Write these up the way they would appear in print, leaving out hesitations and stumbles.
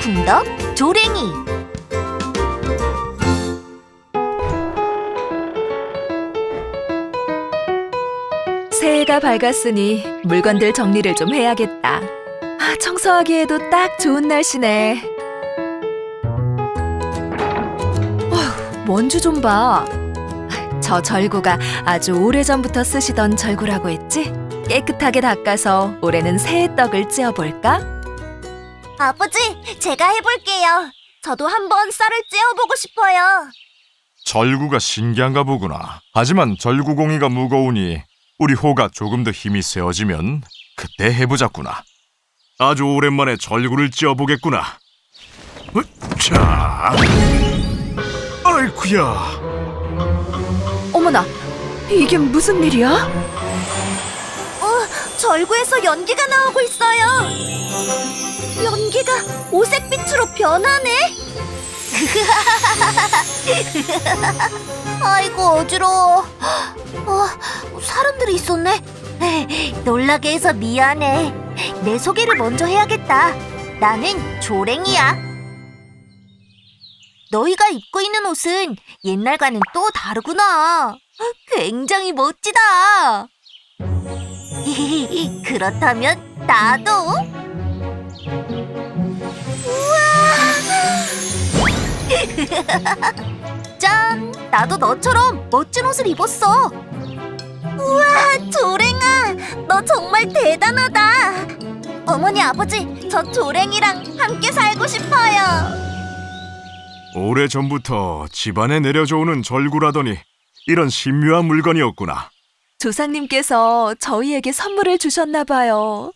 알콩달콩덕 조랭이. 새해가 밝았으니 물건들 정리를 좀 해야겠다. 청소하기에도 딱 좋은 날씨네. 먼지 좀 봐. 저 절구가 아주 오래전부터 쓰시던 절구라고 했지? 깨끗하게 닦아서 올해는 새해 떡을 찧어볼까? 아버지, 제가 해볼게요. 저도 한번 쌀을 찧어보고 싶어요. 절구가 신기한가 보구나. 하지만 절구공이가 무거우니 우리 호가 조금 더 힘이 세어지면 그때 해보자꾸나. 아주 오랜만에 절구를 찧어보겠구나. 자, 아이쿠야. 어머나, 이게 무슨 일이야? 절구에서 연기가 나오고 있어요. 연기가 오색빛으로 변하네. 아이고, 어지러워. 사람들이 있었네. 놀라게 해서 미안해. 내 소개를 먼저 해야겠다. 나는 조랭이야. 너희가 입고 있는 옷은 옛날과는 또 다르구나. 굉장히 멋지다. 그렇다면 나도. 우와! 짠! 나도 너처럼 멋진 옷을 입었어. 우와, 조랭아, 너 정말 대단하다. 어머니, 아버지, 저 조랭이랑 함께 살고 싶어요. 오래전부터 집안에 내려져 오는 절구라더니 이런 신묘한 물건이었구나. 조상님께서 저희에게 선물을 주셨나 봐요.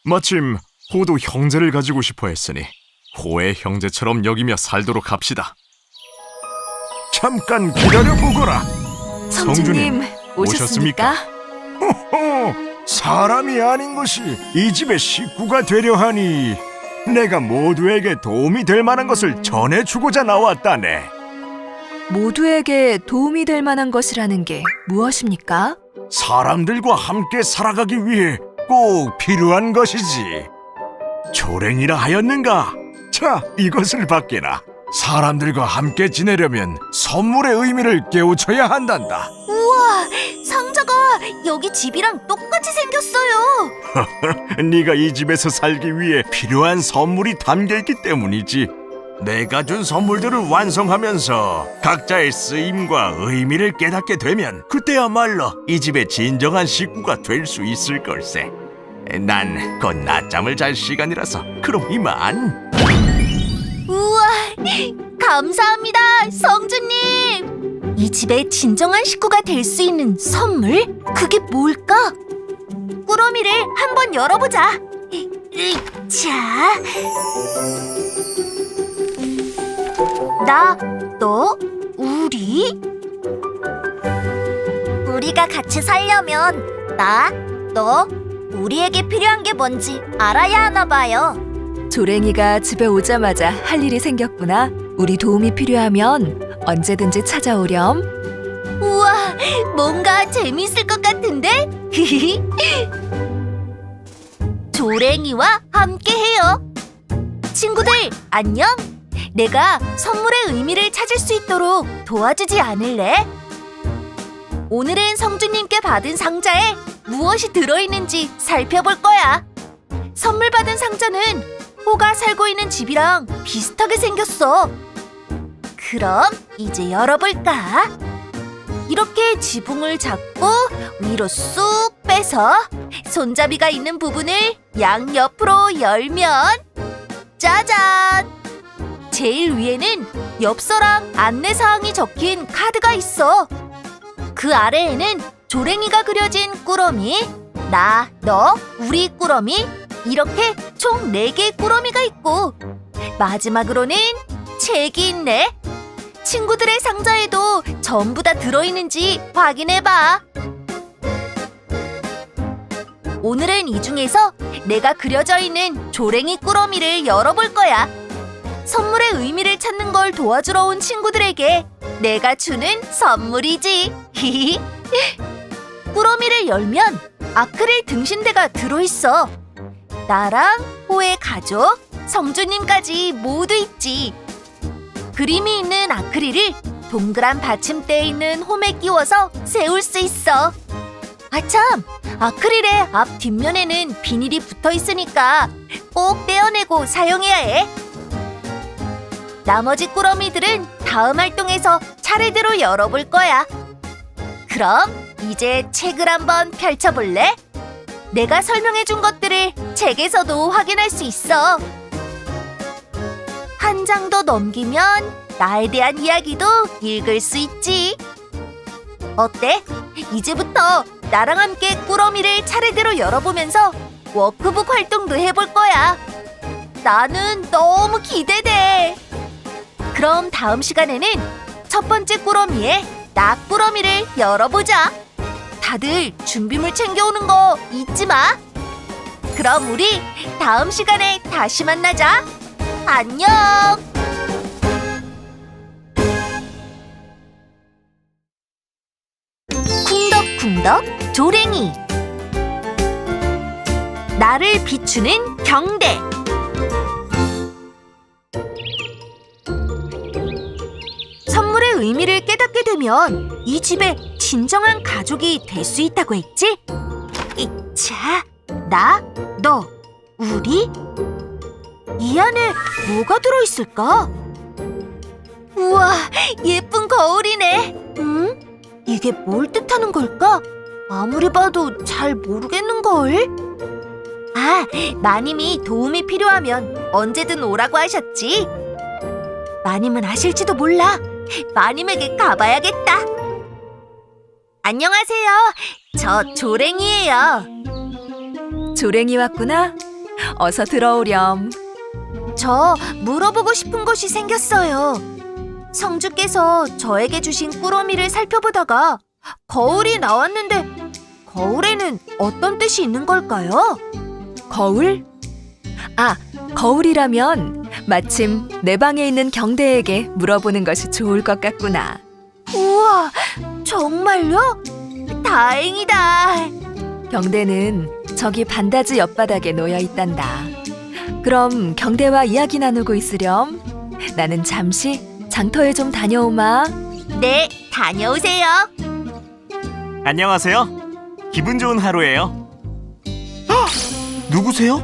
마침 호도 형제를 가지고 싶어 했으니 호의 형제처럼 여기며 살도록 합시다. 잠깐 기다려보거라. 성주님, 오셨습니까? 사람이 아닌 것이 이 집의 식구가 되려 하니 내가 모두에게 도움이 될 만한 것을 전해주고자 나왔다네. 모두에게 도움이 될 만한 것이라는 게 무엇입니까? 사람들과 함께 살아가기 위해 꼭 필요한 것이지. 조랭이라 하였는가? 자, 이것을 받게라. 사람들과 함께 지내려면 선물의 의미를 깨우쳐야 한단다. 우와, 상자가 여기 집이랑 똑같이 생겼어요. 네가 이 집에서 살기 위해 필요한 선물이 담겨있기 때문이지. 내가 준 선물들을 완성하면서 각자의 쓰임과 의미를 깨닫게 되면 그때야말로 이 집의 진정한 식구가 될 수 있을 걸세. 난 곧 낮잠을 잘 시간이라서 그럼 이만. 우와, 감사합니다, 성주님. 이 집의 진정한 식구가 될 수 있는 선물? 그게 뭘까? 꾸러미를 한번 열어보자. 자, 나, 너, 우리. 우리가 같이 살려면 나, 너, 우리에게 필요한 게 뭔지 알아야 하나 봐요. 조랭이가 집에 오자마자 할 일이 생겼구나. 우리 도움이 필요하면 언제든지 찾아오렴. 우와, 뭔가 재밌을 것 같은데? 조랭이와 함께해요. 친구들, 안녕. 내가 선물의 의미를 찾을 수 있도록 도와주지 않을래? 오늘은 성주님께 받은 상자에 무엇이 들어있는지 살펴볼 거야. 선물 받은 상자는 호가 살고 있는 집이랑 비슷하게 생겼어. 그럼 이제 열어볼까? 이렇게 지붕을 잡고 위로 쑥 빼서 손잡이가 있는 부분을 양옆으로 열면 짜잔! 제일 위에는 엽서랑 안내사항이 적힌 카드가 있어. 그 아래에는 조랭이가 그려진 꾸러미, 나, 너, 우리 꾸러미, 이렇게 총 4개의 꾸러미가 있고 마지막으로는 책이 있네. 친구들의 상자에도 전부 다 들어있는지 확인해봐. 오늘은 이 중에서 내가 그려져 있는 조랭이 꾸러미를 열어볼 거야. 선물의 의미를 찾는 걸 도와주러 온 친구들에게 내가 주는 선물이지. 꾸러미를 열면 아크릴 등신대가 들어있어. 나랑 호의 가족, 성주님까지 모두 있지. 그림이 있는 아크릴을 동그란 받침대에 있는 홈에 끼워서 세울 수 있어. 아참, 아크릴의 앞 뒷면에는 비닐이 붙어 있으니까 꼭 떼어내고 사용해야 해. 나머지 꾸러미들은 다음 활동에서 차례대로 열어볼 거야. 그럼 이제 책을 한번 펼쳐볼래? 내가 설명해준 것들을 책에서도 확인할 수 있어. 한 장 더 넘기면 나에 대한 이야기도 읽을 수 있지. 어때? 이제부터 나랑 함께 꾸러미를 차례대로 열어보면서 워크북 활동도 해볼 거야. 나는 너무 기대돼. 그럼 다음 시간에는 첫 번째 꾸러미의 낙꾸러미를 열어보자. 다들 준비물 챙겨오는 거 잊지 마. 그럼 우리 다음 시간에 다시 만나자. 안녕. 쿵덕쿵덕 조랭이. 나를 비추는 경대. 선물의 의미를 깨닫게 되면 이 집에 진정한 가족이 될 수 있다고 했지? 자, 나, 너, 우리? 이 안에 뭐가 들어있을까? 우와, 예쁜 거울이네. 이게 뭘 뜻하는 걸까? 아무리 봐도 잘 모르겠는걸? 아, 마님이 도움이 필요하면 언제든 오라고 하셨지. 마님은 아실지도 몰라. 마님에게 가봐야겠다. 안녕하세요. 저 조랭이에요. 조랭이 왔구나. 어서 들어오렴. 저 물어보고 싶은 것이 생겼어요. 성주께서 저에게 주신 꾸러미를 살펴보다가 거울이 나왔는데 거울에는 어떤 뜻이 있는 걸까요? 거울? 아, 거울이라면 마침 내 방에 있는 경대에게 물어보는 것이 좋을 것 같구나. 우와, 정말요? 다행이다. 경대는 저기 반다즈 옆바닥에 놓여 있단다. 그럼 경대와 이야기 나누고 있으렴. 나는 잠시 장터에 좀 다녀오마. 네, 다녀오세요. 안녕하세요. 기분 좋은 하루예요. 누구세요?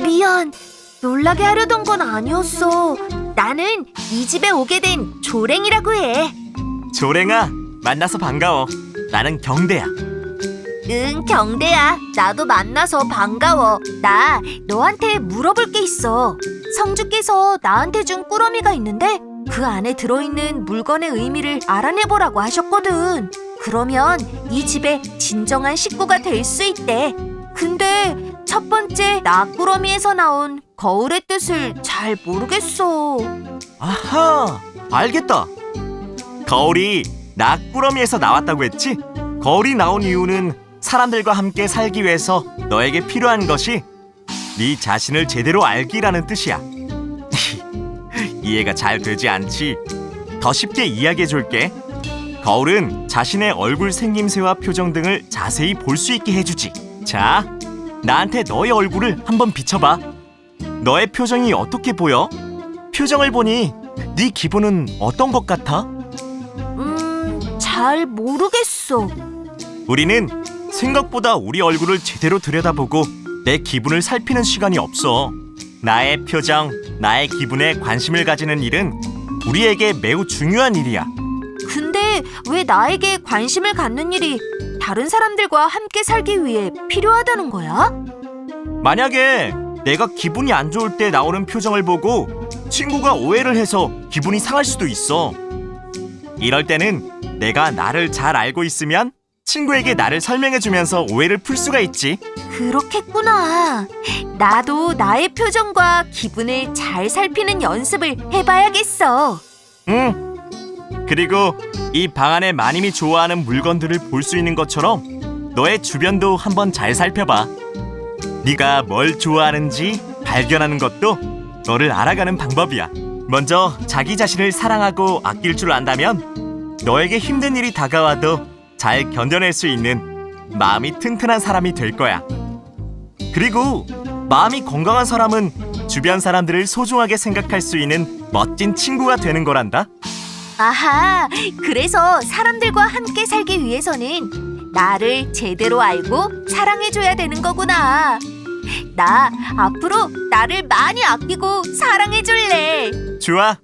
미안. 놀라게 하려던 건 아니었어. 나는 이 집에 오게 된 조랭이라고 해. 조랭아, 만나서 반가워. 나는 경대야. 응, 경대야. 나도 만나서 반가워. 나 너한테 물어볼 게 있어. 성주께서 나한테 준 꾸러미가 있는데 그 안에 들어있는 물건의 의미를 알아내보라고 하셨거든. 그러면 이 집에 진정한 식구가 될 수 있대. 근데 첫 번째 낙꾸러미에서 나온 거울의 뜻을 잘 모르겠어. 아하, 알겠다. 거울이 낙꾸러미에서 나왔다고 했지? 거울이 나온 이유는 사람들과 함께 살기 위해서 너에게 필요한 것이 네 자신을 제대로 알기라는 뜻이야. 이해가 잘 되지 않지? 더 쉽게 이야기해 줄게. 거울은 자신의 얼굴 생김새와 표정 등을 자세히 볼 수 있게 해주지. 자, 나한테 너의 얼굴을 한번 비춰봐. 너의 표정이 어떻게 보여? 표정을 보니 네 기분은 어떤 것 같아? 잘 모르겠어. 우리는 생각보다 우리 얼굴을 제대로 들여다보고 내 기분을 살피는 시간이 없어. 나의 표정, 나의 기분에 관심을 가지는 일은 우리에게 매우 중요한 일이야. 근데 왜 나에게 관심을 갖는 일이 다른 사람들과 함께 살기 위해 필요하다는 거야? 만약에 내가 기분이 안 좋을 때 나오는 표정을 보고 친구가 오해를 해서 기분이 상할 수도 있어. 이럴 때는 내가 나를 잘 알고 있으면 친구에게 나를 설명해주면서 오해를 풀 수가 있지. 그렇겠구나. 나도 나의 표정과 기분을 잘 살피는 연습을 해봐야겠어. 응. 그리고 이 방 안에 마님이 좋아하는 물건들을 볼 수 있는 것처럼 너의 주변도 한번 잘 살펴봐. 네가 뭘 좋아하는지 발견하는 것도 너를 알아가는 방법이야. 먼저 자기 자신을 사랑하고 아낄 줄 안다면 너에게 힘든 일이 다가와도 잘 견뎌낼 수 있는 마음이 튼튼한 사람이 될 거야. 그리고 마음이 건강한 사람은 주변 사람들을 소중하게 생각할 수 있는 멋진 친구가 되는 거란다. 아하, 그래서 사람들과 함께 살기 위해서는 나를 제대로 알고 사랑해줘야 되는 거구나. 나 앞으로 나를 많이 아끼고 사랑해줄래. 좋아.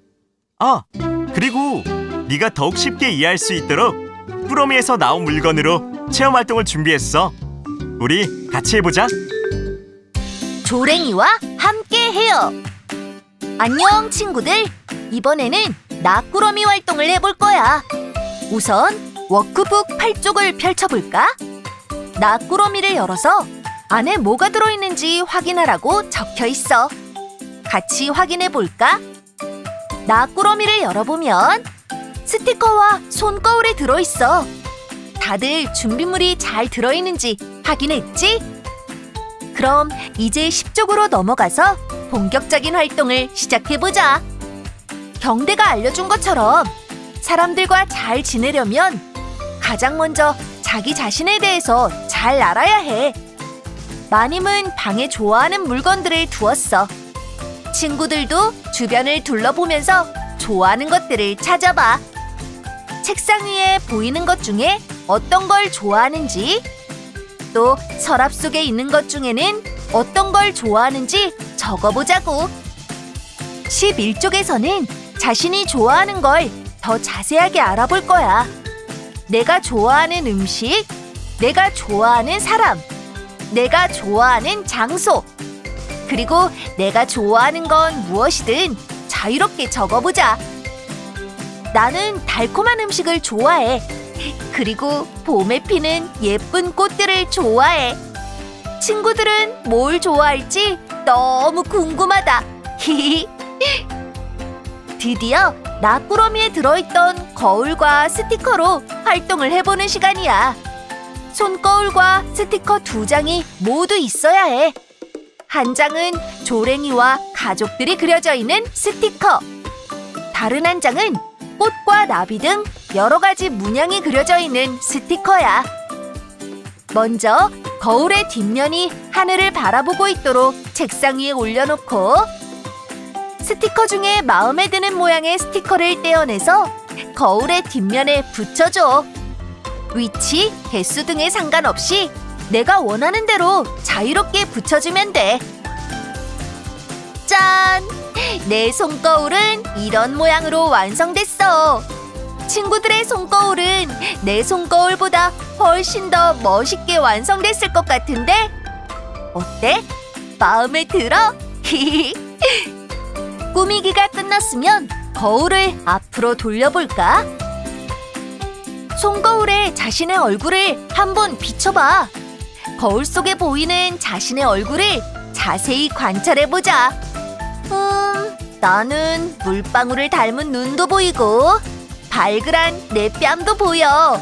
그리고 네가 더욱 쉽게 이해할 수 있도록 꾸러미에서 나온 물건으로 체험 활동을 준비했어. 우리 같이 해보자. 조랭이와 함께 해요. 안녕 친구들. 이번에는 나 꾸러미 활동을 해볼 거야. 우선 워크북 8쪽을 펼쳐볼까? 나 꾸러미를 열어서 안에 뭐가 들어있는지 확인하라고 적혀 있어. 같이 확인해 볼까? 나 꾸러미를 열어보면 스티커와 손거울에 들어있어. 다들 준비물이 잘 들어있는지 확인했지? 그럼 이제 10쪽으로 넘어가서 본격적인 활동을 시작해보자. 경대가 알려준 것처럼 사람들과 잘 지내려면 가장 먼저 자기 자신에 대해서 잘 알아야 해. 마님은 방에 좋아하는 물건들을 두었어. 친구들도 주변을 둘러보면서 좋아하는 것들을 찾아봐. 책상 위에 보이는 것 중에 어떤 걸 좋아하는지, 또 서랍 속에 있는 것 중에는 어떤 걸 좋아하는지 적어보자고. 11쪽에서는 자신이 좋아하는 걸 더 자세하게 알아볼 거야. 내가 좋아하는 음식, 내가 좋아하는 사람, 내가 좋아하는 장소, 그리고 내가 좋아하는 건 무엇이든 자유롭게 적어보자. 나는 달콤한 음식을 좋아해. 그리고 봄에 피는 예쁜 꽃들을 좋아해. 친구들은 뭘 좋아할지 너무 궁금하다. 히히. 드디어 나 꾸러미에 들어있던 거울과 스티커로 활동을 해보는 시간이야. 손거울과 스티커 2장이 모두 있어야 해. 한 장은 조랭이와 가족들이 그려져 있는 스티커. 다른 한 장은 꽃과 나비 등 여러 가지 문양이 그려져 있는 스티커야. 먼저 거울의 뒷면이 하늘을 바라보고 있도록 책상 위에 올려놓고 스티커 중에 마음에 드는 모양의 스티커를 떼어내서 거울의 뒷면에 붙여줘. 위치, 개수 등에 상관없이 내가 원하는 대로 자유롭게 붙여주면 돼. 짠! 내 손거울은 이런 모양으로 완성됐어. 친구들의 손거울은 내 손거울보다 훨씬 더 멋있게 완성됐을 것 같은데? 어때? 마음에 들어? 꾸미기가 끝났으면 거울을 앞으로 돌려볼까? 손거울에 자신의 얼굴을 한번 비춰봐. 거울 속에 보이는 자신의 얼굴을 자세히 관찰해보자. 나는 물방울을 닮은 눈도 보이고 발그란 내 뺨도 보여.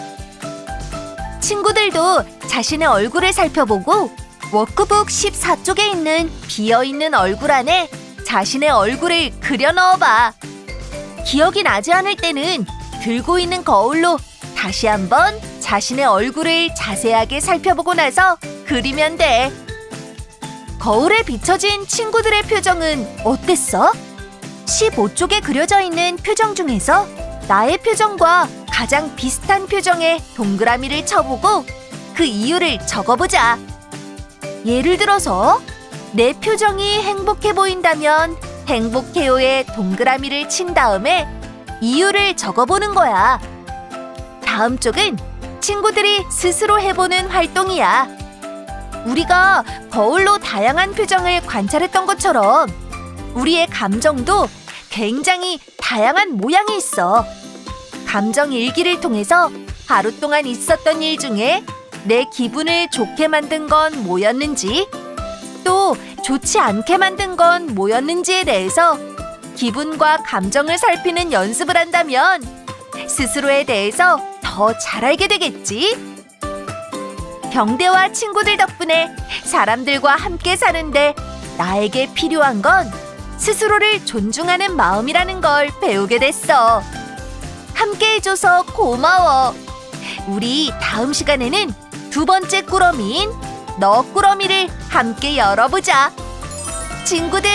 친구들도 자신의 얼굴을 살펴보고 워크북 14쪽에 있는 비어있는 얼굴 안에 자신의 얼굴을 그려 넣어봐. 기억이 나지 않을 때는 들고 있는 거울로 다시 한번 자신의 얼굴을 자세하게 살펴보고 나서 그리면 돼. 거울에 비춰진 친구들의 표정은 어땠어? 15쪽에 그려져 있는 표정 중에서 나의 표정과 가장 비슷한 표정에 동그라미를 쳐보고 그 이유를 적어보자. 예를 들어서 내 표정이 행복해 보인다면 행복해요에 동그라미를 친 다음에 이유를 적어보는 거야. 다음 쪽은 친구들이 스스로 해보는 활동이야. 우리가 거울로 다양한 표정을 관찰했던 것처럼 우리의 감정도 굉장히 다양한 모양이 있어. 감정 일기를 통해서 하루 동안 있었던 일 중에 내 기분을 좋게 만든 건 뭐였는지, 또 좋지 않게 만든 건 뭐였는지에 대해서 기분과 감정을 살피는 연습을 한다면 스스로에 대해서 더 잘 알게 되겠지? 경대와 친구들 덕분에 사람들과 함께 사는데 나에게 필요한 건 스스로를 존중하는 마음이라는 걸 배우게 됐어. 함께 해줘서 고마워. 우리 다음 시간에는 2번째 꾸러미인 너 꾸러미를 함께 열어보자. 친구들,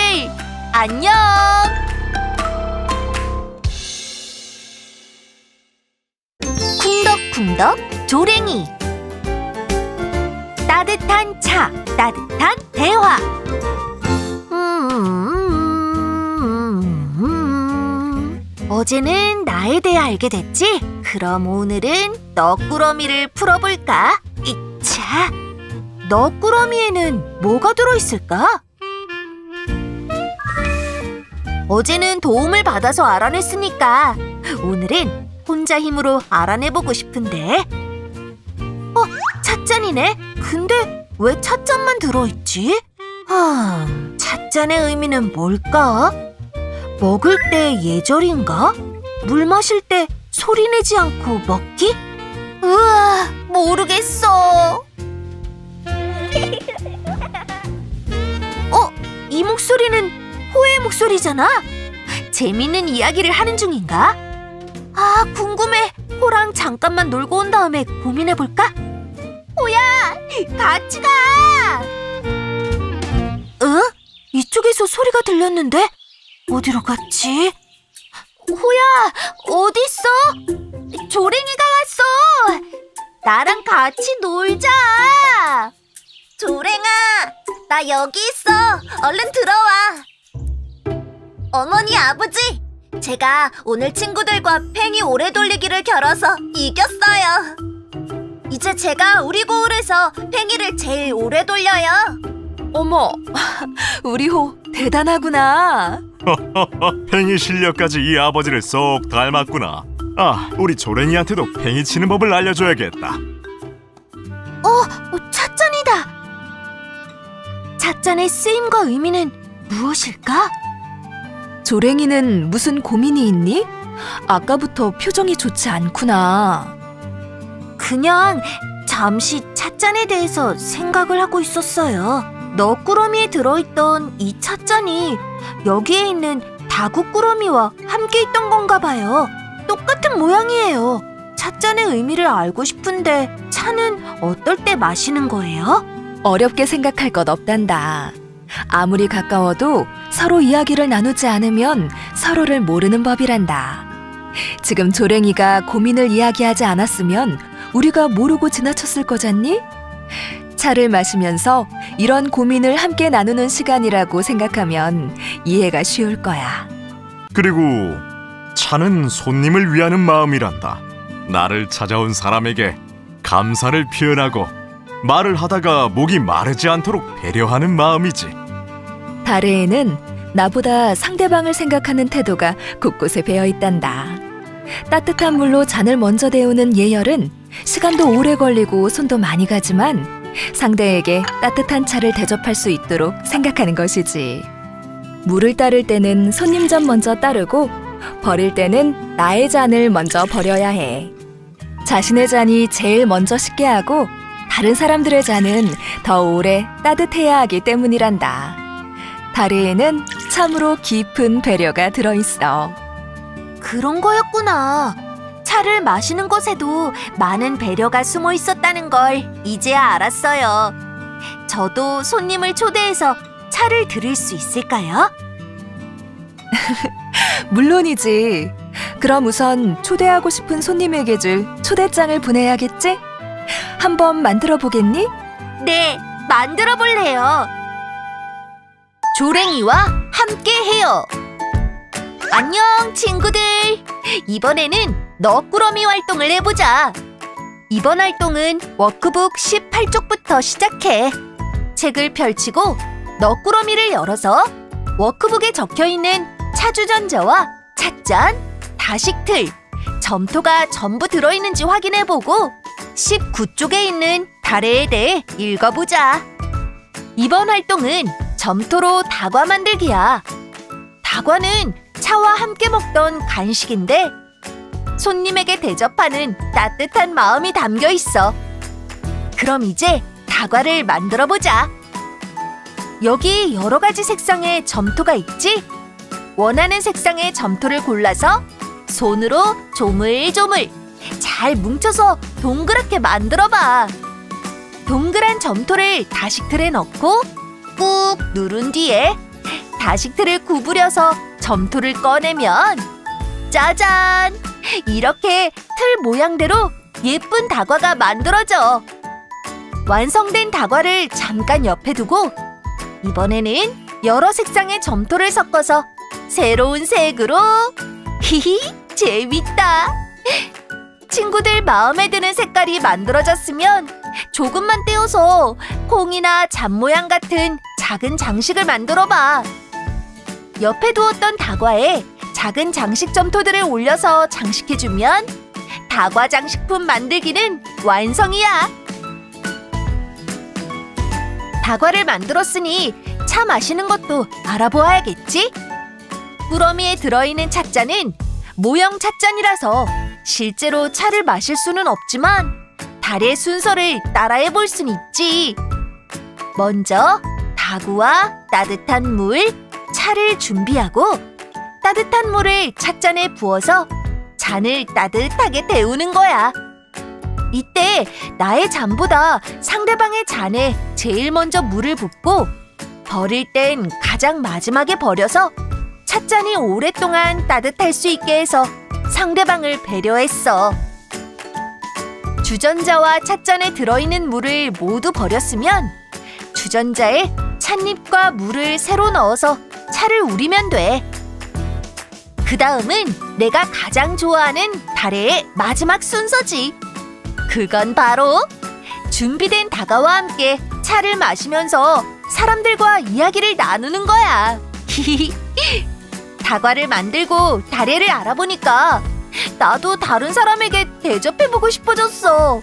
안녕! 쿵덕쿵덕 조랭이. 따뜻한 차, 따뜻한 대화. 어제는 나에 대해 알게 됐지? 그럼 오늘은 너꾸러미를 풀어볼까? 이차! 너꾸러미에는 뭐가 들어있을까? 어제는 도움을 받아서 알아냈으니까 오늘은 혼자 힘으로 알아내보고 싶은데. 찻잔이네? 근데 왜 찻잔만 들어있지? 찻잔의 의미는 뭘까? 먹을 때 예절인가? 물 마실 때 소리내지 않고 먹기? 으아, 모르겠어. 이 목소리는 호의 목소리잖아. 재밌는 이야기를 하는 중인가? 궁금해. 호랑 잠깐만 놀고 온 다음에 고민해볼까? 호야, 같이 가! 이쪽에서 소리가 들렸는데? 어디로 갔지? 호야, 어딨어? 조랭이가 왔어! 나랑 같이 놀자! 조랭아, 나 여기 있어. 얼른 들어와. 어머니, 아버지, 제가 오늘 친구들과 팽이 오래 돌리기를 겨뤄서 이겼어요. 이제 제가 우리 고을에서 팽이를 제일 오래 돌려요. 어머, 우리 호 대단하구나. 팽이 실력까지 이 아버지를 쏙 닮았구나. 우리 조랭이한테도 팽이 치는 법을 알려줘야겠다. 찻잔이다. 찻잔의 쓰임과 의미는 무엇일까? 조랭이는 무슨 고민이 있니? 아까부터 표정이 좋지 않구나. 그냥 잠시 찻잔에 대해서 생각을 하고 있었어요. 너꾸러미에 들어있던 이 찻잔이 여기에 있는 다구꾸러미와 함께 있던 건가 봐요. 똑같은 모양이에요. 찻잔의 의미를 알고 싶은데 차는 어떨 때 마시는 거예요? 어렵게 생각할 것 없단다. 아무리 가까워도 서로 이야기를 나누지 않으면 서로를 모르는 법이란다. 지금 조랭이가 고민을 이야기하지 않았으면 우리가 모르고 지나쳤을 거잖니? 차를 마시면서 이런 고민을 함께 나누는 시간이라고 생각하면 이해가 쉬울 거야. 그리고 차는 손님을 위하는 마음이란다. 나를 찾아온 사람에게 감사를 표현하고 말을 하다가 목이 마르지 않도록 배려하는 마음이지. 다래에는 나보다 상대방을 생각하는 태도가 곳곳에 배어 있단다. 따뜻한 물로 잔을 먼저 데우는 예열은 시간도 오래 걸리고 손도 많이 가지만 상대에게 따뜻한 차를 대접할 수 있도록 생각하는 것이지. 물을 따를 때는 손님 잔 먼저 따르고 버릴 때는 나의 잔을 먼저 버려야 해. 자신의 잔이 제일 먼저 식게 하고 다른 사람들의 잔은 더 오래 따뜻해야 하기 때문이란다. 다리에는 참으로 깊은 배려가 들어있어. 그런 거였구나. 차를 마시는 것에도 많은 배려가 숨어 있었다는 걸 이제야 알았어요. 저도 손님을 초대해서 차를 드릴 수 있을까요? 물론이지. 그럼 우선 초대하고 싶은 손님에게 줄 초대장을 보내야겠지? 한번 만들어 보겠니? 네, 만들어 볼래요. 조랭이와 함께해요. 안녕, 친구들. 이번에는 너꾸러미 활동을 해보자. 이번 활동은 워크북 18쪽부터 시작해. 책을 펼치고 너꾸러미를 열어서 워크북에 적혀있는 차주전자와 찻잔, 다식틀, 점토가 전부 들어있는지 확인해보고 19쪽에 있는 다래에 대해 읽어보자. 이번 활동은 점토로 다과 만들기야. 다과는 차와 함께 먹던 간식인데 손님에게 대접하는 따뜻한 마음이 담겨 있어. 그럼 이제 다과를 만들어 보자. 여기 여러 가지 색상의 점토가 있지? 원하는 색상의 점토를 골라서 손으로 조물조물 잘 뭉쳐서 동그랗게 만들어 봐. 동그란 점토를 다식틀에 넣고 꾹 누른 뒤에 다식틀을 구부려서 점토를 꺼내면 짜잔! 이렇게 틀 모양대로 예쁜 다과가 만들어져. 완성된 다과를 잠깐 옆에 두고 이번에는 여러 색상의 점토를 섞어서 새로운 색으로 히히 재밌다. 친구들 마음에 드는 색깔이 만들어졌으면 조금만 떼어서 콩이나 잡 모양 같은 작은 장식을 만들어봐. 옆에 두었던 다과에 작은 장식 점토들을 올려서 장식해주면 다과 장식품 만들기는 완성이야. 다과를 만들었으니 차 마시는 것도 알아보아야겠지? 꾸러미에 들어있는 찻잔은 모형 찻잔이라서 실제로 차를 마실 수는 없지만 달의 순서를 따라해 볼 순 있지. 먼저 다구와 따뜻한 물, 차를 준비하고 따뜻한 물을 찻잔에 부어서 잔을 따뜻하게 데우는 거야. 이때 나의 잔보다 상대방의 잔에 제일 먼저 물을 붓고 버릴 땐 가장 마지막에 버려서 찻잔이 오랫동안 따뜻할 수 있게 해서 상대방을 배려했어. 주전자와 찻잔에 들어있는 물을 모두 버렸으면 주전자에 찻잎과 물을 새로 넣어서 차를 우리면 돼. 그 다음은 내가 가장 좋아하는 달의 마지막 순서지. 그건 바로 준비된 다과와 함께 차를 마시면서 사람들과 이야기를 나누는 거야. 다과를 만들고 다래를 알아보니까 나도 다른 사람에게 대접해보고 싶어졌어.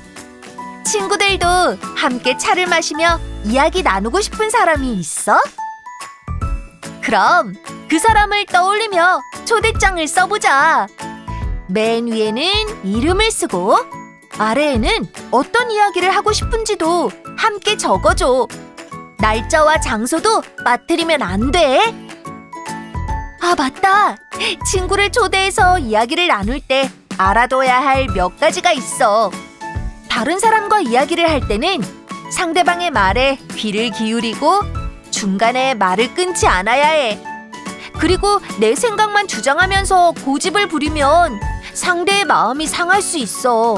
친구들도 함께 차를 마시며 이야기 나누고 싶은 사람이 있어? 그럼 그 사람을 떠올리며 초대장을 써보자. 맨 위에는 이름을 쓰고 아래에는 어떤 이야기를 하고 싶은지도 함께 적어줘. 날짜와 장소도 빠뜨리면 안 돼. 아, 맞다. 친구를 초대해서 이야기를 나눌 때 알아둬야 할 몇 가지가 있어. 다른 사람과 이야기를 할 때는 상대방의 말에 귀를 기울이고 중간에 말을 끊지 않아야 해. 그리고 내 생각만 주장하면서 고집을 부리면 상대의 마음이 상할 수 있어.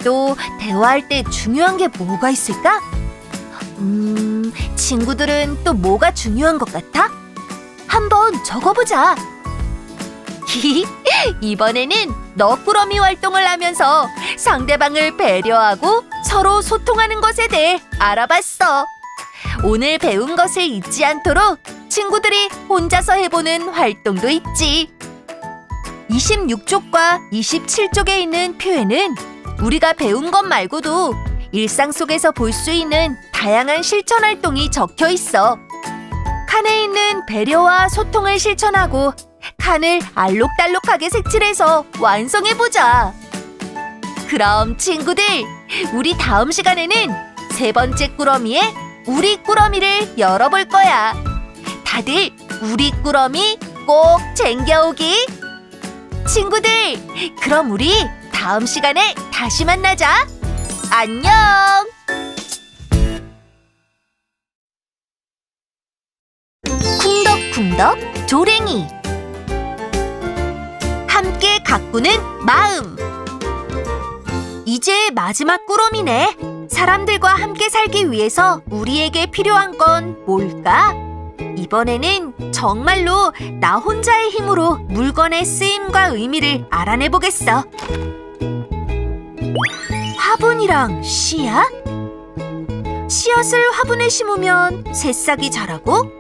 또 대화할 때 중요한 게 뭐가 있을까? 친구들은 또 뭐가 중요한 것 같아? 한번 적어보자. 이번에는 너꾸러미 활동을 하면서 상대방을 배려하고 서로 소통하는 것에 대해 알아봤어. 오늘 배운 것을 잊지 않도록 친구들이 혼자서 해보는 활동도 있지. 26쪽과 27쪽에 있는 표에는 우리가 배운 것 말고도 일상 속에서 볼 수 있는 다양한 실천 활동이 적혀 있어. 칸에 있는 배려와 소통을 실천하고 칸을 알록달록하게 색칠해서 완성해보자. 그럼 친구들, 우리 다음 시간에는 세 번째 꾸러미의 우리 꾸러미를 열어볼 거야. 다들 우리 꾸러미 꼭 챙겨오기. 친구들, 그럼 우리 다음 시간에 다시 만나자. 안녕. 쿵덕쿵덕 조랭이. 함께 가꾸는 마음. 이제 마지막 꾸러미네. 사람들과 함께 살기 위해서 우리에게 필요한 건 뭘까? 이번에는 정말로 나 혼자의 힘으로 물건의 쓰임과 의미를 알아내보겠어. 화분이랑 씨앗? 씨앗을 화분에 심으면 새싹이 자라고,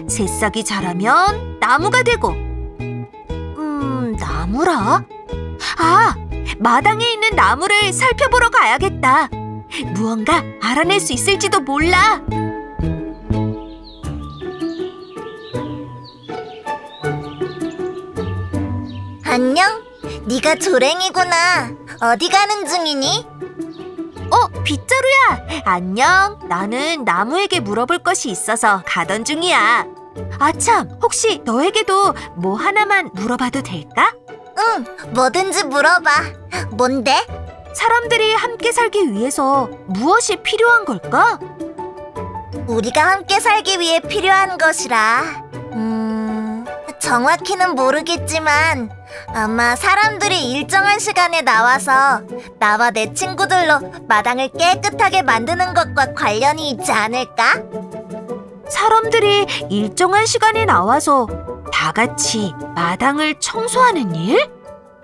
새싹이 자라면 나무가 되고. 나무라? 아, 마당에 있는 나무를 살펴보러 가야겠다. 무언가 알아낼 수 있을지도 몰라. 안녕? 네가 조랭이구나. 어디 가는 중이니? 빗자루야. 안녕. 나는 나무에게 물어볼 것이 있어서 가던 중이야. 아참, 혹시 너에게도 뭐 하나만 물어봐도 될까? 응, 뭐든지 물어봐. 뭔데? 사람들이 함께 살기 위해서 무엇이 필요한 걸까? 우리가 함께 살기 위해 필요한 것이라 정확히는 모르겠지만 아마 사람들이 일정한 시간에 나와서 나와 내 친구들로 마당을 깨끗하게 만드는 것과 관련이 있지 않을까? 사람들이 일정한 시간에 나와서 다 같이 마당을 청소하는 일?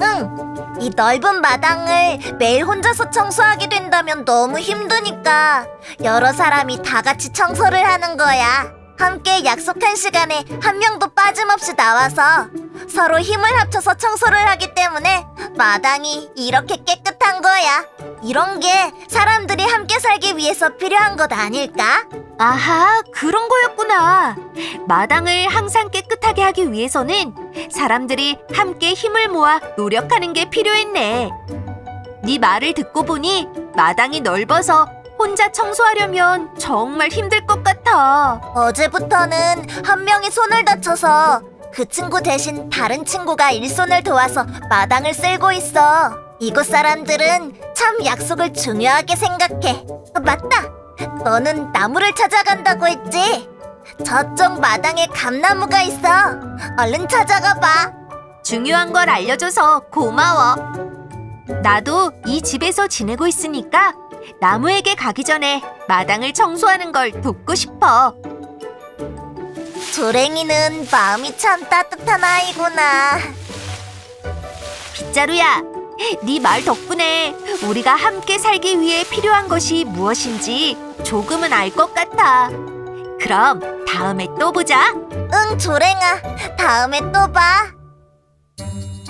응, 이 넓은 마당을 매일 혼자서 청소하게 된다면 너무 힘드니까 여러 사람이 다 같이 청소를 하는 거야. 함께 약속한 시간에 한 명도 빠짐없이 나와서 서로 힘을 합쳐서 청소를 하기 때문에 마당이 이렇게 깨끗한 거야. 이런 게 사람들이 함께 살기 위해서 필요한 것 아닐까? 아하, 그런 거였구나. 마당을 항상 깨끗하게 하기 위해서는 사람들이 함께 힘을 모아 노력하는 게 필요했네. 네 말을 듣고 보니 마당이 넓어서 혼자 청소하려면 정말 힘들 것 같아. 어제부터는 한 명이 손을 다쳐서 그 친구 대신 다른 친구가 일손을 도와서 마당을 쓸고 있어. 이곳 사람들은 참 약속을 중요하게 생각해. 맞다! 너는 나무를 찾아간다고 했지? 저쪽 마당에 감나무가 있어. 얼른 찾아가 봐. 중요한 걸 알려줘서 고마워. 나도 이 집에서 지내고 있으니까 나무에게 가기 전에 마당을 청소하는 걸 돕고 싶어. 조랭이는 마음이 참 따뜻한 아이구나. 빗자루야, 네 말 덕분에 우리가 함께 살기 위해 필요한 것이 무엇인지 조금은 알 것 같아. 그럼 다음에 또 보자. 응, 조랭아. 다음에 또 봐.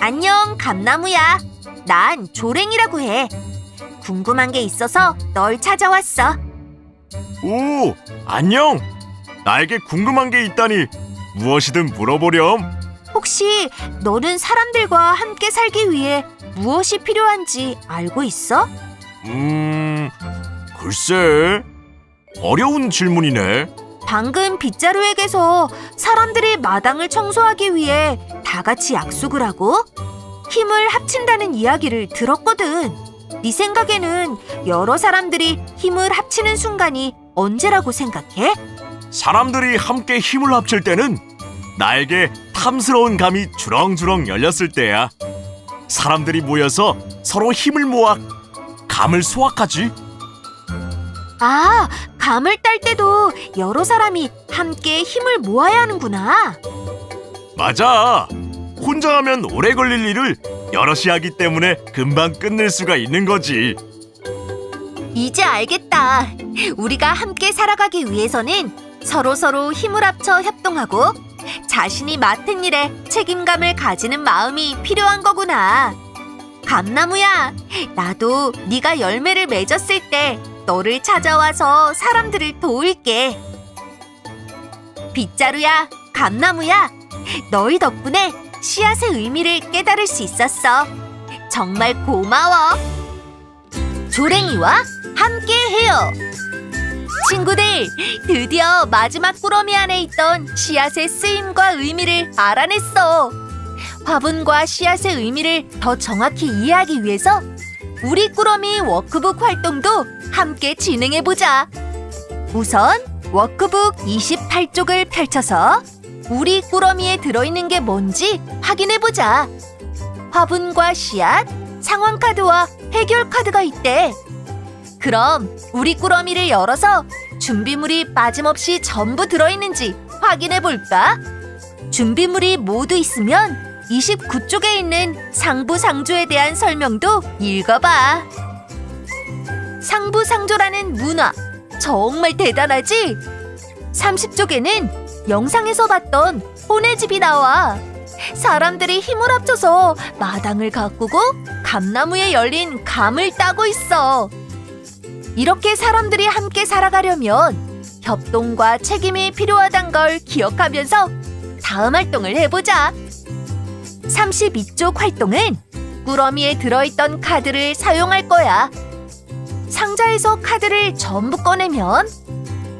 안녕, 감나무야. 난 조랭이라고 해. 궁금한 게 있어서 널 찾아왔어. 오, 안녕. 나에게 궁금한 게 있다니 무엇이든 물어보렴. 혹시 너는 사람들과 함께 살기 위해 무엇이 필요한지 알고 있어? 글쎄. 어려운 질문이네. 방금 빗자루에게서 사람들이 마당을 청소하기 위해 다 같이 약속을 하고 힘을 합친다는 이야기를 들었거든. 네 생각에는 여러 사람들이 힘을 합치는 순간이 언제라고 생각해? 사람들이 함께 힘을 합칠 때는 나에게 탐스러운 감이 주렁주렁 열렸을 때야. 사람들이 모여서 서로 힘을 모아 감을 수확하지. 아, 감을 딸 때도 여러 사람이 함께 힘을 모아야 하는구나. 맞아. 혼자 하면 오래 걸릴 일을 여럿이 하기 때문에 금방 끝낼 수가 있는 거지. 이제 알겠다. 우리가 함께 살아가기 위해서는 서로 힘을 합쳐 협동하고 자신이 맡은 일에 책임감을 가지는 마음이 필요한 거구나. 감나무야, 나도 네가 열매를 맺었을 때 너를 찾아와서 사람들을 도울게. 빗자루야, 감나무야, 너희 덕분에 씨앗의 의미를 깨달을 수 있었어. 정말 고마워. 조랭이와 함께해요. 친구들, 드디어 마지막 꾸러미 안에 있던 씨앗의 쓰임과 의미를 알아냈어. 화분과 씨앗의 의미를 더 정확히 이해하기 위해서 우리 꾸러미 워크북 활동도 함께 진행해보자. 우선 워크북 28쪽을 펼쳐서 우리 꾸러미에 들어있는 게 뭔지 확인해보자. 화분과 씨앗, 상황카드와 해결카드가 있대. 그럼 우리 꾸러미를 열어서 준비물이 빠짐없이 전부 들어있는지 확인해볼까? 준비물이 모두 있으면 29쪽에 있는 상부상조에 대한 설명도 읽어봐. 상부상조라는 문화, 정말 대단하지? 30쪽에는 영상에서 봤던 혼의 집이 나와. 사람들이 힘을 합쳐서 마당을 가꾸고 감나무에 열린 감을 따고 있어. 이렇게 사람들이 함께 살아가려면 협동과 책임이 필요하단 걸 기억하면서 다음 활동을 해보자. 32쪽 활동은 꾸러미에 들어있던 카드를 사용할 거야. 상자에서 카드를 전부 꺼내면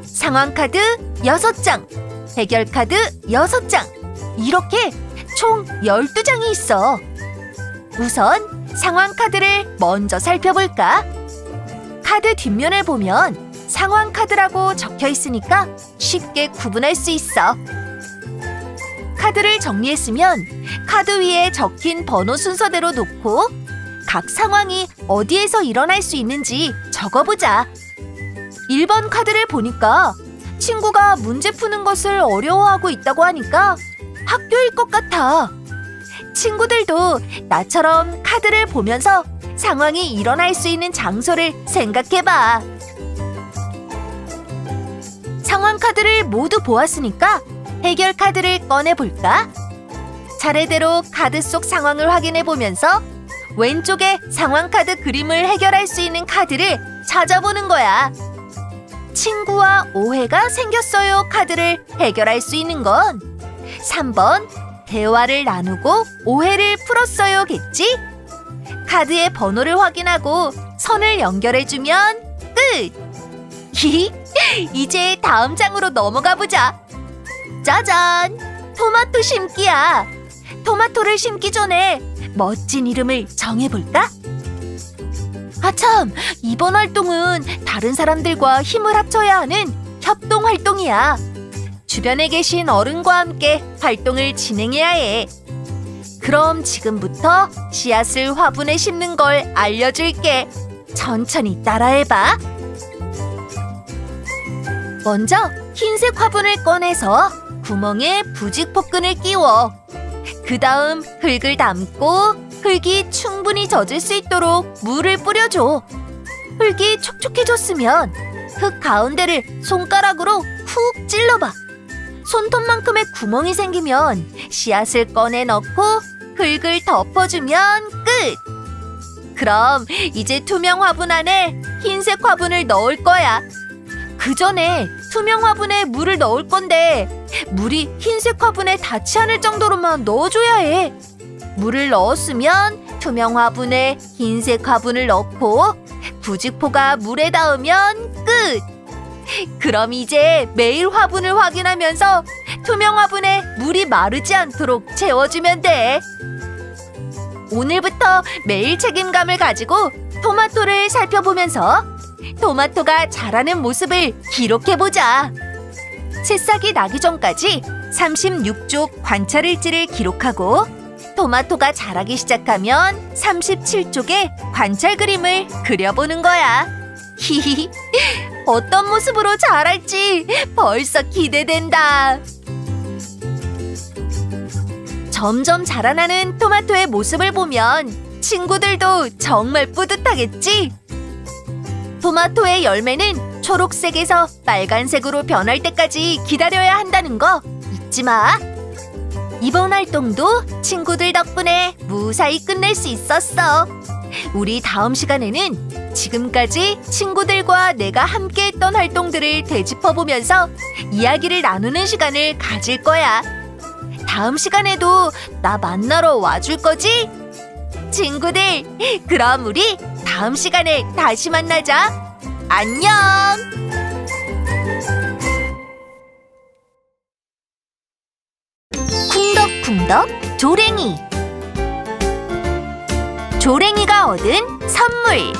상황카드 6장, 해결카드 6장, 이렇게 총 12장이 있어. 우선 상황카드를 먼저 살펴볼까? 카드 뒷면을 보면 상황카드라고 적혀 있으니까 쉽게 구분할 수 있어. 카드를 정리했으면 카드 위에 적힌 번호 순서대로 놓고 각 상황이 어디에서 일어날 수 있는지 적어보자. 1번 카드를 보니까 친구가 문제 푸는 것을 어려워하고 있다고 하니까 학교일 것 같아. 친구들도 나처럼 카드를 보면서 상황이 일어날 수 있는 장소를 생각해봐. 상황 카드를 모두 보았으니까 해결 카드를 꺼내볼까? 차례대로 카드 속 상황을 확인해보면서 왼쪽에 상황 카드 그림을 해결할 수 있는 카드를 찾아보는 거야. 친구와 오해가 생겼어요 카드를 해결할 수 있는 건 3번 대화를 나누고 오해를 풀었어요 겠지? 카드의 번호를 확인하고 선을 연결해주면 끝! 히히, 이제 다음 장으로 넘어가 보자. 짜잔! 토마토 심기야. 토마토를 심기 전에 멋진 이름을 정해볼까? 아참, 이번 활동은 다른 사람들과 힘을 합쳐야 하는 협동 활동이야. 주변에 계신 어른과 함께 활동을 진행해야 해. 그럼 지금부터 씨앗을 화분에 심는 걸 알려줄게. 천천히 따라해봐. 먼저 흰색 화분을 꺼내서 구멍에 부직포끈을 끼워. 그 다음 흙을 담고 흙이 충분히 젖을 수 있도록 물을 뿌려줘. 흙이 촉촉해졌으면 흙 가운데를 손가락으로 훅 찔러봐. 손톱만큼의 구멍이 생기면 씨앗을 꺼내 넣고 흙을 덮어주면 끝! 그럼 이제 투명 화분 안에 흰색 화분을 넣을 거야. 그 전에 투명 화분에 물을 넣을 건데 물이 흰색 화분에 닿지 않을 정도로만 넣어줘야 해. 물을 넣었으면 투명 화분에 흰색 화분을 넣고 부직포가 물에 닿으면 끝! 그럼 이제 매일 화분을 확인하면서 투명 화분에 물이 마르지 않도록 채워주면 돼. 오늘부터 매일 책임감을 가지고 토마토를 살펴보면서 토마토가 자라는 모습을 기록해보자. 새싹이 나기 전까지 36쪽 관찰일지를 기록하고 토마토가 자라기 시작하면 37쪽의 관찰 그림을 그려보는 거야. 히히, 어떤 모습으로 자랄지 벌써 기대된다. 점점 자라나는 토마토의 모습을 보면 친구들도 정말 뿌듯하겠지? 토마토의 열매는 초록색에서 빨간색으로 변할 때까지 기다려야 한다는 거 잊지 마. 이번 활동도 친구들 덕분에 무사히 끝낼 수 있었어. 우리 다음 시간에는 지금까지 친구들과 내가 함께했던 활동들을 되짚어보면서 이야기를 나누는 시간을 가질 거야. 다음 시간에도 나 만나러 와줄 거지? 친구들, 그럼 우리 다음 시간에 다시 만나자. 안녕! 쿵덕쿵덕 조랭이. 조랭이가 얻은 선물.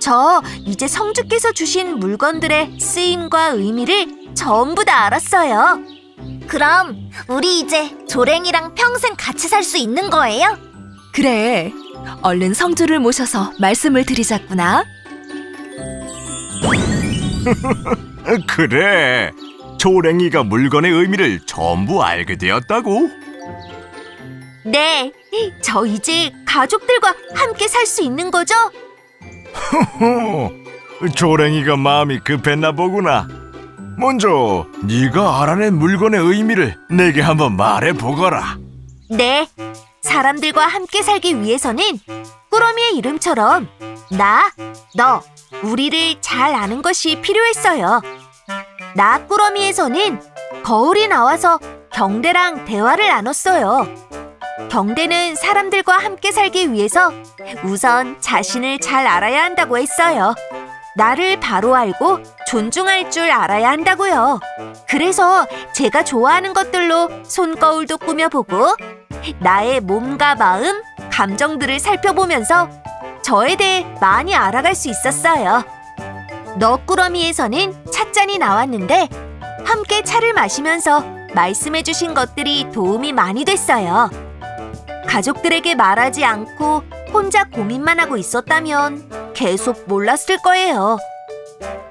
저 이제 성주께서 주신 물건들의 쓰임과 의미를 전부 다 알았어요. 그럼 우리 이제 조랭이랑 평생 같이 살 수 있는 거예요? 그래, 얼른 성주를 모셔서 말씀을 드리자꾸나. 그래, 조랭이가 물건의 의미를 전부 알게 되었다고? 네, 저 이제 가족들과 함께 살 수 있는 거죠? 조랭이가 마음이 급했나 보구나. 먼저 네가 알아낸 물건의 의미를 내게 한번 말해보거라. 네, 사람들과 함께 살기 위해서는 꾸러미의 이름처럼 나, 너, 우리를 잘 아는 것이 필요했어요. 나 꾸러미에서는 거울이 나와서 경대랑 대화를 나눴어요. 경대는 사람들과 함께 살기 위해서 우선 자신을 잘 알아야 한다고 했어요. 나를 바로 알고 존중할 줄 알아야 한다고요. 그래서 제가 좋아하는 것들로 손거울도 꾸며보고 나의 몸과 마음, 감정들을 살펴보면서 저에 대해 많이 알아갈 수 있었어요. 너꾸러미에서는 찻잔이 나왔는데 함께 차를 마시면서 말씀해주신 것들이 도움이 많이 됐어요. 가족들에게 말하지 않고 혼자 고민만 하고 있었다면 계속 몰랐을 거예요.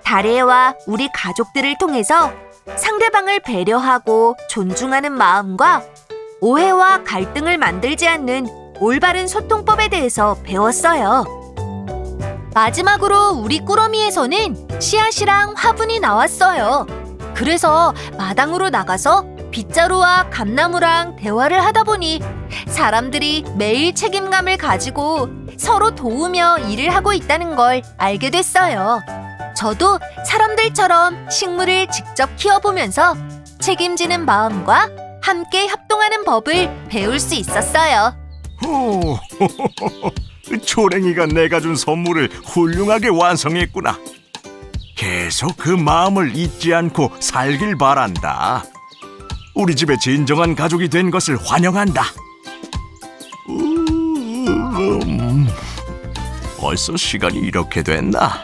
다레와 우리 가족들을 통해서 상대방을 배려하고 존중하는 마음과 오해와 갈등을 만들지 않는 올바른 소통법에 대해서 배웠어요. 마지막으로 우리 꾸러미에서는 씨앗이랑 화분이 나왔어요. 그래서 마당으로 나가서 빗자루와 감나무랑 대화를 하다 보니 사람들이 매일 책임감을 가지고 서로 도우며 일을 하고 있다는 걸 알게 됐어요. 저도 사람들처럼 식물을 직접 키워보면서 책임지는 마음과 함께 협동하는 법을 배울 수 있었어요. 오, 초랭이가 내가 준 선물을 훌륭하게 완성했구나. 계속 그 마음을 잊지 않고 살길 바란다. 우리 집의 진정한 가족이 된 것을 환영한다. 벌써 시간이 이렇게 됐나?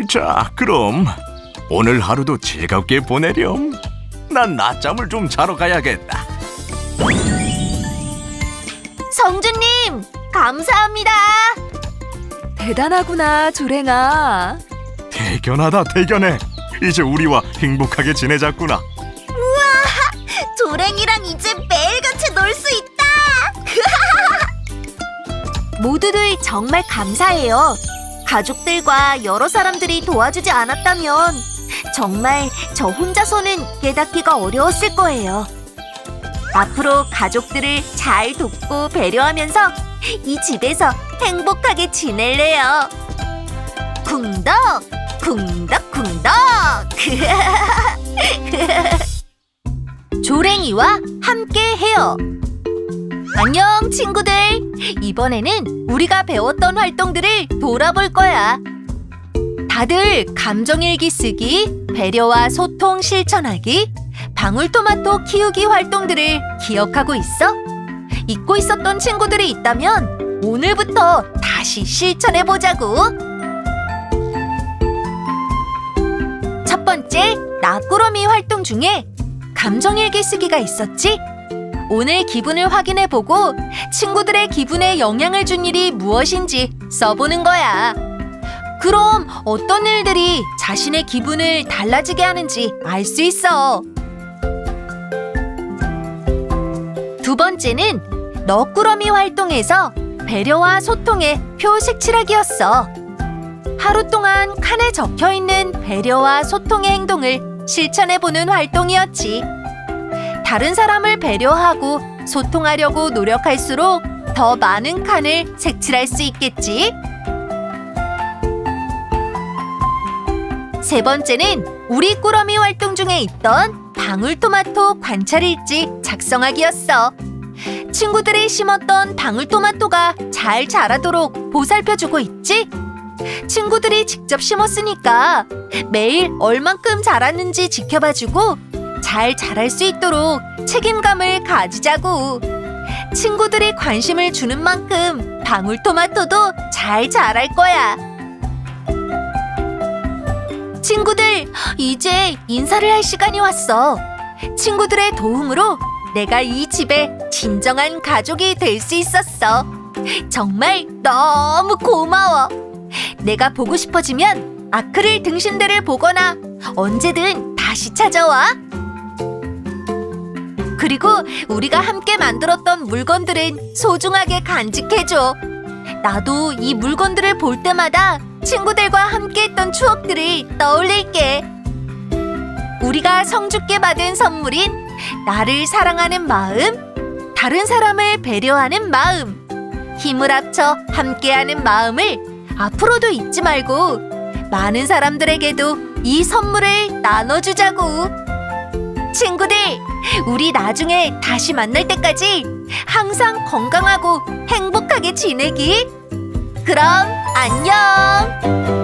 자, 그럼 오늘 하루도 즐겁게 보내렴. 난 낮잠을 좀 자러 가야겠다. 성주님, 감사합니다. 대단하구나, 조랭아. 대견하다, 대견해. 이제 우리와 행복하게 지내자꾸나. 조랭이랑 이제 매일같이 놀 수 있다. 모두들 정말 감사해요. 가족들과 여러 사람들이 도와주지 않았다면 정말 저 혼자서는 깨닫기가 어려웠을 거예요. 앞으로 가족들을 잘 돕고 배려하면서 이 집에서 행복하게 지낼래요. 쿵덕, 쿵덕, 쿵덕. 조랭이와 함께해요. 안녕, 친구들. 이번에는 우리가 배웠던 활동들을 돌아볼 거야. 다들 감정일기 쓰기, 배려와 소통 실천하기, 방울토마토 키우기 활동들을 기억하고 있어? 잊고 있었던 친구들이 있다면 오늘부터 다시 실천해보자고. 첫 번째, 나꾸러미 활동 중에 감정일기 쓰기가 있었지? 오늘 기분을 확인해보고 친구들의 기분에 영향을 준 일이 무엇인지 써보는 거야. 그럼 어떤 일들이 자신의 기분을 달라지게 하는지 알 수 있어. 두 번째는 너꾸러미 활동에서 배려와 소통의 표 색칠하기였어. 하루 동안 칸에 적혀있는 배려와 소통의 행동을 실천해보는 활동이었지. 다른 사람을 배려하고 소통하려고 노력할수록 더 많은 칸을 색칠할 수 있겠지. 세 번째는 우리 꾸러미 활동 중에 있던 방울토마토 관찰일지 작성하기였어. 친구들이 심었던 방울토마토가 잘 자라도록 보살펴주고 있지? 친구들이 직접 심었으니까 매일 얼만큼 자랐는지 지켜봐주고 잘 자랄 수 있도록 책임감을 가지자고. 친구들이 관심을 주는 만큼 방울토마토도 잘 자랄 거야. 친구들, 이제 인사를 할 시간이 왔어. 친구들의 도움으로 내가 이 집의 진정한 가족이 될 수 있었어. 정말 너무 고마워. 내가 보고 싶어지면 아크릴 등신대를 보거나 언제든 다시 찾아와. 그리고 우리가 함께 만들었던 물건들은 소중하게 간직해줘. 나도 이 물건들을 볼 때마다 친구들과 함께했던 추억들을 떠올릴게. 우리가 성주께 받은 선물인 나를 사랑하는 마음, 다른 사람을 배려하는 마음, 힘을 합쳐 함께하는 마음을 앞으로도 잊지 말고 많은 사람들에게도 이 선물을 나눠주자고. 친구들, 우리 나중에 다시 만날 때까지 항상 건강하고 행복하게 지내기. 그럼 안녕.